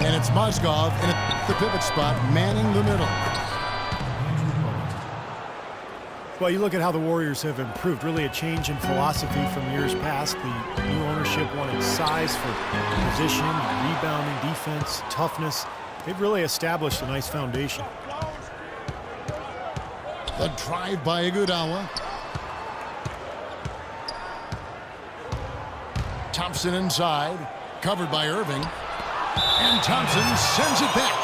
And it's Mozgov in the pivot spot, manning the middle. Well, you look at how the Warriors have improved. Really a change in philosophy from years past. The new ownership wanted size for position, rebounding, defense, toughness. They've really established a nice foundation. The drive by Iguodala. Thompson inside, covered by Irving. And Thompson sends it back.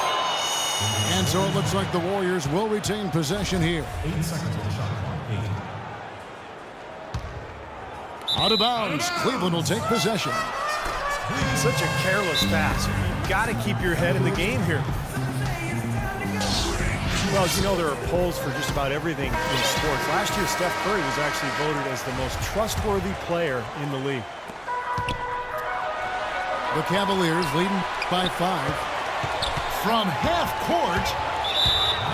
And so it looks like the Warriors will retain possession here. 8 seconds on the shot clock. 8. Out of bounds. Cleveland will take possession. Such a careless pass. You've got to keep your head in the game here. Well, as you know, there are polls for just about everything in sports. Last year, Steph Curry was actually voted as the most trustworthy player in the league. The Cavaliers leading by 5. From half court.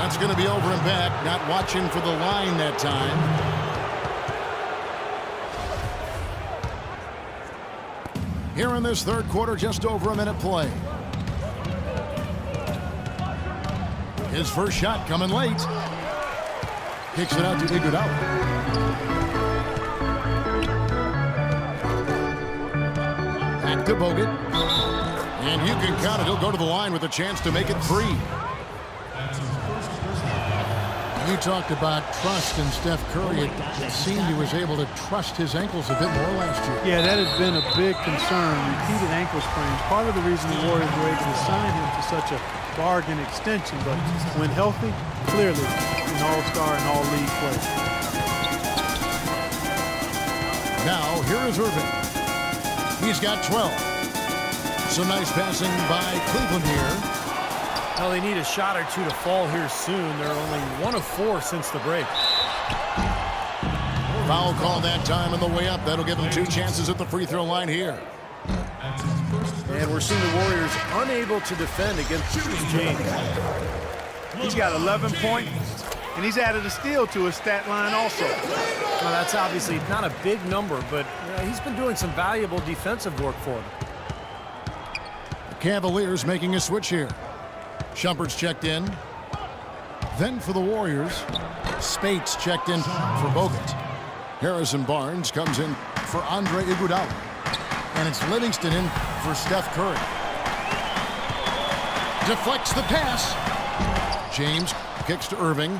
That's going to be over and back. Not watching for the line that time. Here in this third quarter, just over a minute play. His first shot coming late. Kicks it out to Iguodala. Back to Bogut. And you can count it. He'll go to the line with a chance to make it 3. You talked about trust in Steph Curry. It seemed he was able to trust his ankles a bit more last year. Yeah, that has been a big concern. Repeated ankle sprains. Part of the reason the Warriors were able to sign him to such a bargain extension, but when healthy, clearly an all-star and all-league player. Now, here is Irving. He's got 12. Some nice passing by Cleveland here. Well, they need a shot or two to fall here soon. They're only 1 of 4 since the break. Foul call that time on the way up. That'll give them 2 chances at the free throw line here. And we're seeing the Warriors unable to defend against James. He's got 11 points, and he's added a steal to his stat line also. Now, that's obviously not a big number, but he's been doing some valuable defensive work for them. The Cavaliers making a switch here. Shumpert's checked in. Then for the Warriors, Spates checked in for Bogut. Harrison Barnes comes in for Andre Iguodala. And it's Livingston in for Steph Curry. Deflects the pass. James kicks to Irving.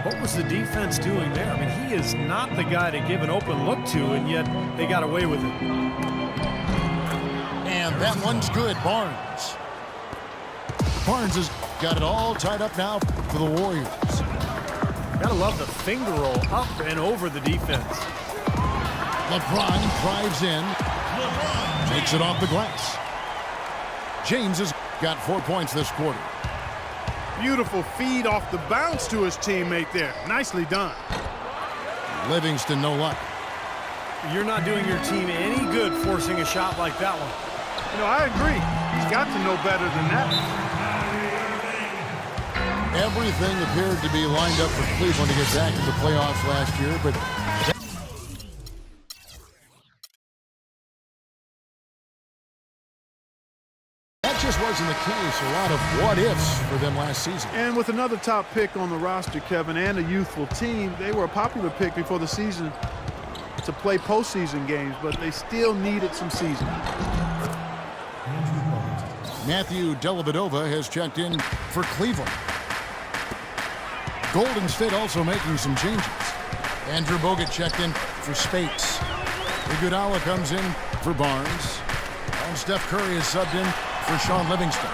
What was the defense doing there? I mean, he is not the guy to give an open look to, and yet they got away with it. And that one's good, Barnes. Barnes has got it all tied up now for the Warriors. Gotta love the finger roll up and over the defense. LeBron drives in. Takes it off the glass. James has got 4 points this quarter. Beautiful feed off the bounce to his teammate there. Nicely done. Livingston, no luck. You're not doing your team any good forcing a shot like that one. You know, I agree. He's got to know better than that. Everything appeared to be lined up for Cleveland to get back to the playoffs last year, but that just wasn't the case. A lot of what-ifs for them last season. And with another top pick on the roster, Kevin, and a youthful team, they were a popular pick before the season to play postseason games, but they still needed some seasoning. Matthew Dellavedova has checked in for Cleveland. Golden State also making some changes. Andrew Bogut checked in for Spates. Iguodala comes in for Barnes. And Steph Curry is subbed in for Sean Livingston.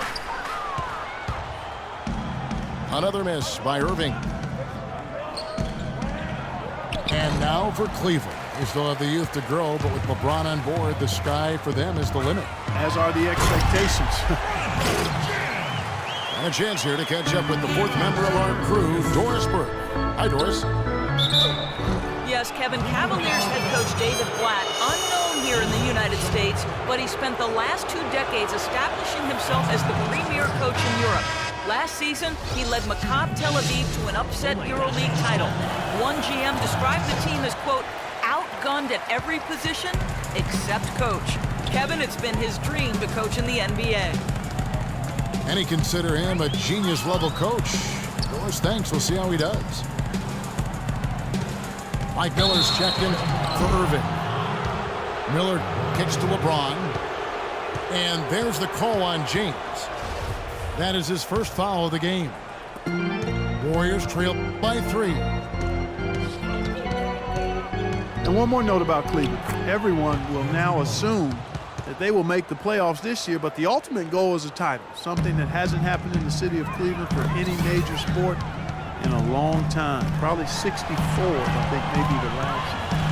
Another miss by Irving. And now for Cleveland. They still have the youth to grow, but with LeBron on board, the sky for them is the limit. As are the expectations. And a chance here to catch up with the 4th member of our crew, Doris Burke. Hi, Doris. Yes, Kevin, Cavaliers head coach David Blatt, unknown here in the United States, but he spent the last 2 decades establishing himself as the premier coach in Europe. Last season, he led Maccabi Tel Aviv to an upset EuroLeague title. One GM described the team as, quote, outgunned at every position except coach. Kevin, it's been his dream to coach in the NBA. Many consider him a genius-level coach. Doris thinks we'll see how he does. Mike Miller's checked in for Irving. Miller kicks to LeBron. And there's the call on James. That is his first foul of the game. Warriors trail by 3. And one more note about Cleveland. Everyone will now assume that they will make the playoffs this year, but the ultimate goal is a title, something that hasn't happened in the city of Cleveland for any major sport in a long time. Probably 64, I think, maybe the last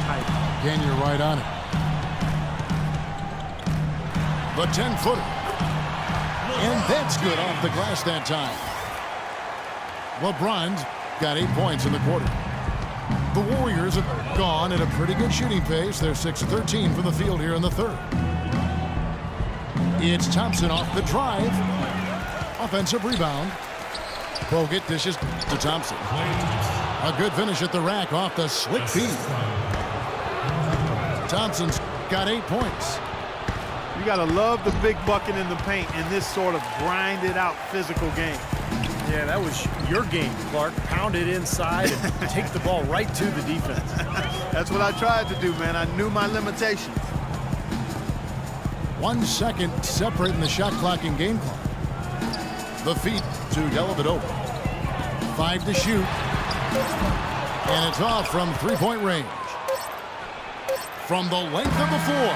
title. Again, you're right on it. The 10-footer. And that's good off the glass that time. LeBron's got 8 points in the quarter. The Warriors have gone at a pretty good shooting pace. They're 6 of 13 from the field here in the third. It's Thompson off the drive. Offensive rebound. Bogut dishes to Thompson. A good finish at the rack off the slick feed. Thompson's got 8 points. You got to love the big bucket in the paint in this sort of grinded-out physical game. Yeah, that was your game, Clark. Pound it inside and take the ball right to the defense. That's what I tried to do, man. I knew my limitations. 1 second separating the shot clock and game clock. The feed to Dellavedova. 5 to shoot. And it's off from three-point range. From the length of the floor.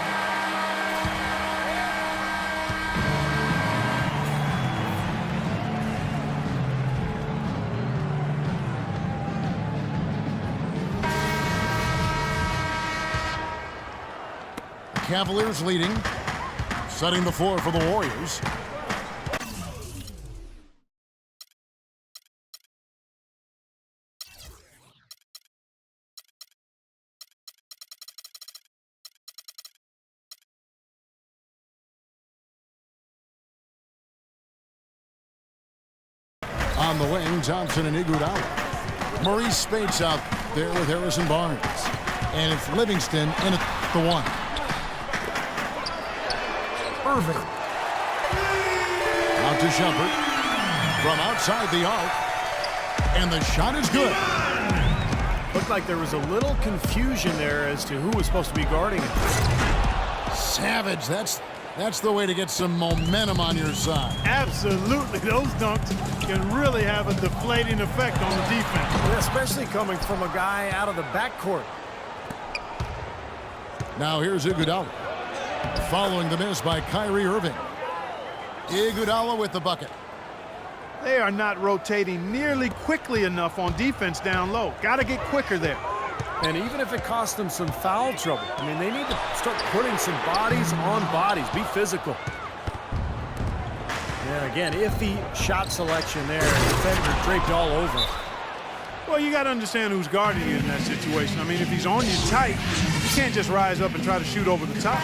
Cavaliers leading, setting the floor for the Warriors. On the wing, Thompson and Iguodala. Maurice Spates out there with Harrison Barnes. And it's Livingston in at the 1. Irving. Out to Shumpert. From outside the arc. And the shot is good. Looked like there was a little confusion there as to who was supposed to be guarding it. Savage, that's the way to get some momentum on your side. Absolutely. Those dunks can really have a deflating effect on the defense. Yeah, especially coming from a guy out of the backcourt. Now here's Iguodala. Following the miss by Kyrie Irving. Iguodala with the bucket. They are not rotating nearly quickly enough on defense down low. Got to get quicker there. And even if it costs them some foul trouble, I mean, they need to start putting some bodies on bodies. Be physical. Yeah, again, iffy shot selection there. Defender draped all over. Well, you got to understand who's guarding you in that situation. I mean, if he's on you tight, you can't just rise up and try to shoot over the top.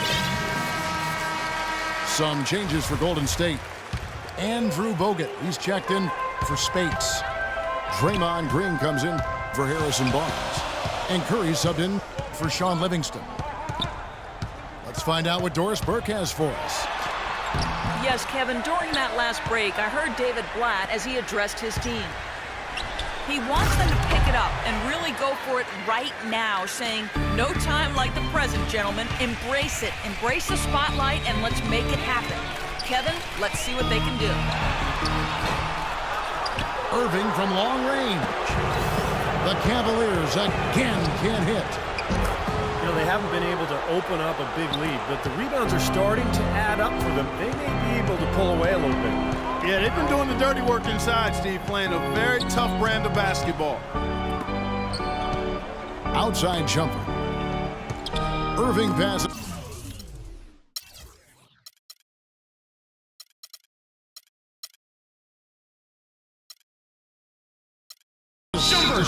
Some changes for Golden State. Andrew Bogut, he's checked in for Spates. Draymond Green comes in for Harrison Barnes. And Curry subbed in for Sean Livingston. Let's find out what Doris Burke has for us. Yes, Kevin, during that last break, I heard David Blatt as he addressed his team. He wants them to pick it up and really go for it right now, saying, no time like the present, gentlemen. Embrace it. Embrace the spotlight, and let's make it happen. Kevin, let's see what they can do. Irving from long range. The Cavaliers again can't hit. You know, they haven't been able to open up a big lead, but the rebounds are starting to add up for them. They may be able to pull away a little bit. Yeah, they've been doing the dirty work inside, Steve, playing a very tough brand of basketball. Outside jumper. Irving passes.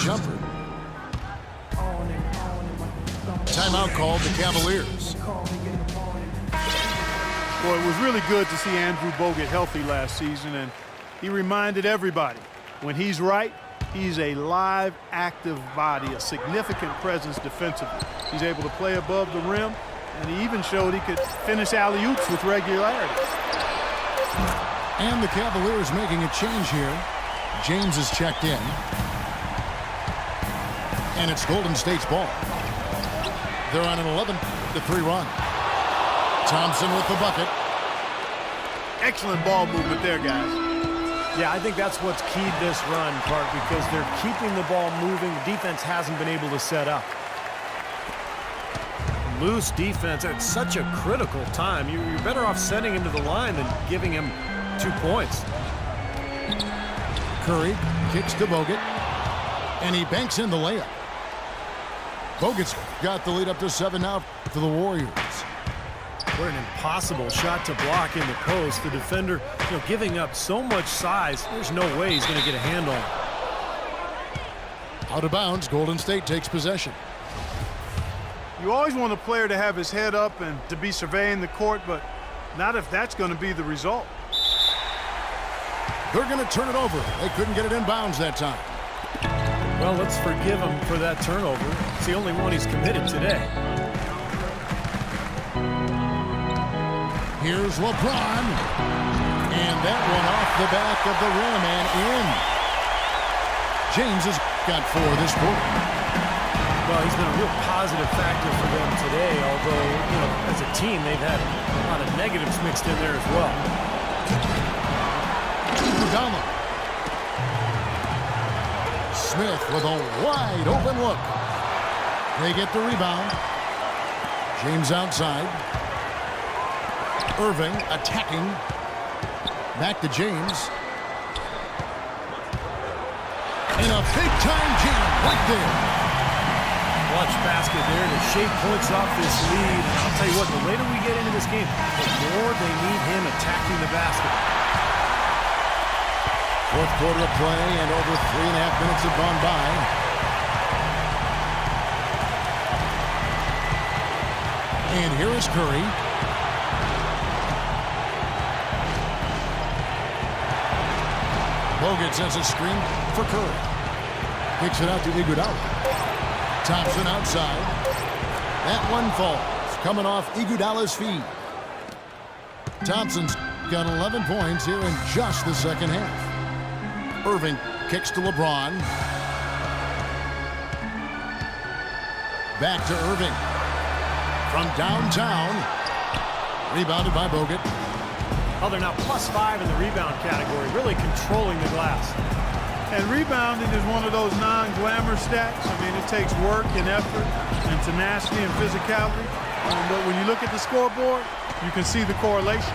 Jumper. Timeout called the Cavaliers. Boy, it was really good to see Andrew Bogut healthy last season, and he reminded everybody, when he's right, he's a live, active body, a significant presence defensively. He's able to play above the rim, and he even showed he could finish alley-oops with regularity. And the Cavaliers making a change here. James is checked in. And it's Golden State's ball. They're on an 11-3 run. Thompson with the bucket. Excellent ball movement there, guys. Yeah, I think that's what's keyed this run, Clark, because they're keeping the ball moving. The defense hasn't been able to set up. Loose defense at such a critical time. You're better off sending him to the line than giving him 2 points. Curry kicks to Bogut. And he banks in the layup. Bogut's got the lead up to 7 now for the Warriors. What an impossible shot to block in the post. The defender, giving up so much size, there's no way he's going to get a hand on it. Out of bounds, Golden State takes possession. You always want a player to have his head up and to be surveying the court, but not if that's going to be the result. They're going to turn it over. They couldn't get it in bounds that time. Well, let's forgive him for that turnover. It's the only one he's committed today. Here's LeBron. And that one off the back of the rim and in. James has got 4 this quarter. Well, he's been a real positive factor for them today, although, as a team, they've had a lot of negatives mixed in there as well. Iguodala. Smith with a wide open look. They get the rebound. James outside. Irving attacking. Back to James. And a big-time jam right there. Clutch basket there to shave points off this lead. And I'll tell you what, the later we get into this game, the more they need him attacking the basket. 4th quarter of play and over 3.5 minutes have gone by. And here is Curry. Bogut sends a screen for Curry. Kicks it out to Iguodala. Thompson outside. That one falls. Coming off Iguodala's feet. Thompson's got 11 points here in just the second half. Irving kicks to LeBron. Back to Irving. From downtown. Rebounded by Bogut. Oh, they're now +5 in the rebound category, really controlling the glass. And rebounding is one of those non-glamour stats. I mean, it takes work and effort and tenacity and physicality. But when you look at the scoreboard, you can see the correlation.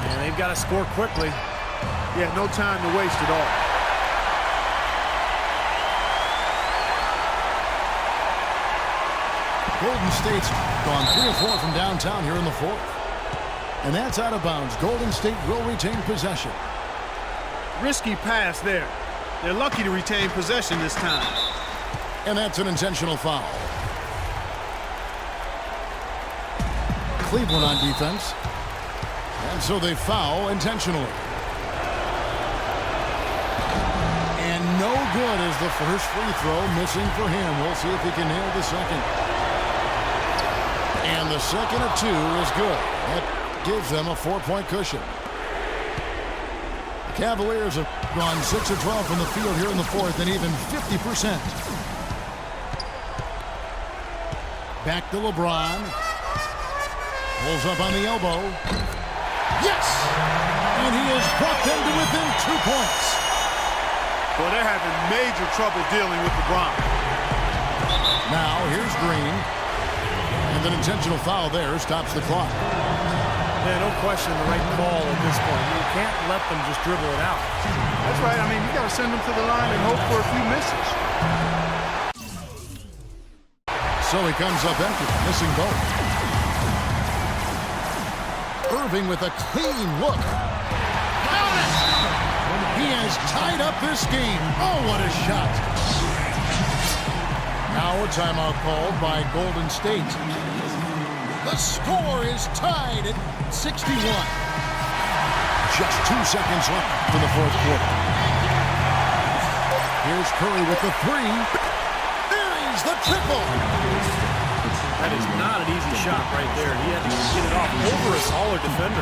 And they've got to score quickly. Yeah, no time to waste at all. Golden State's gone 3 or 4 from downtown here in the 4th. And that's out of bounds. Golden State will retain possession. Risky pass there. They're lucky to retain possession this time. And that's an intentional foul. Cleveland on defense. And so they foul intentionally. And no good is the first free throw, missing for him. We'll see if he can nail the second. And the second of 2 is good. That gives them a 4-point cushion. The Cavaliers have gone 6 of 12 from the field here in the 4th and even 50%. Back to LeBron. Pulls up on the elbow. Yes! And he has brought them to within 2 points. Well, they're having major trouble dealing with LeBron. Now, here's Green. And an intentional foul there stops the clock. Yeah, no question the right call at this point. You can't let them just dribble it out. That's right. I mean, you got to send them to the line and hope for a few misses. So he comes up empty, missing both. Irving with a clean look. Count it! He has tied up this game. Oh, what a shot. Now a timeout called by Golden State. The score is tied at 61. Just 2 seconds left for the 4th quarter. Here's Curry with the 3. There's the triple. That is not an easy shot right there. He had to get it off over a taller defender.